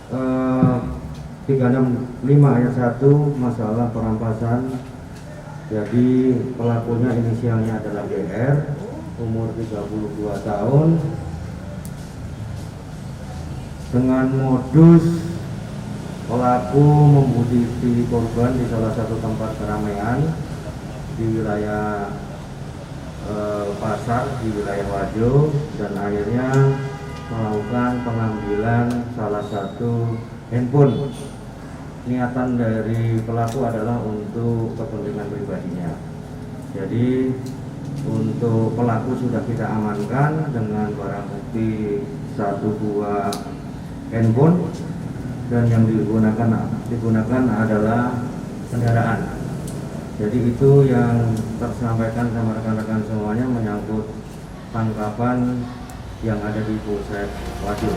Eh, 365 ayat 1 masalah perampasan. Jadi pelakunya inisialnya adalah GR, umur 32 tahun, dengan modus pelaku membunuh diri korban di salah satu tempat keramaian di wilayah pasar di wilayah Wajo, dan akhirnya melakukan pengambilan salah satu handphone. Niatan dari pelaku adalah untuk kepentingan pribadinya. Jadi untuk pelaku sudah kita amankan dengan barang bukti satu buah handphone, dan yang digunakan adalah kendaraan. Jadi itu yang tersampaikan sama rekan-rekan semuanya menyangkut tangkapan yang ada di Polsek Wajo.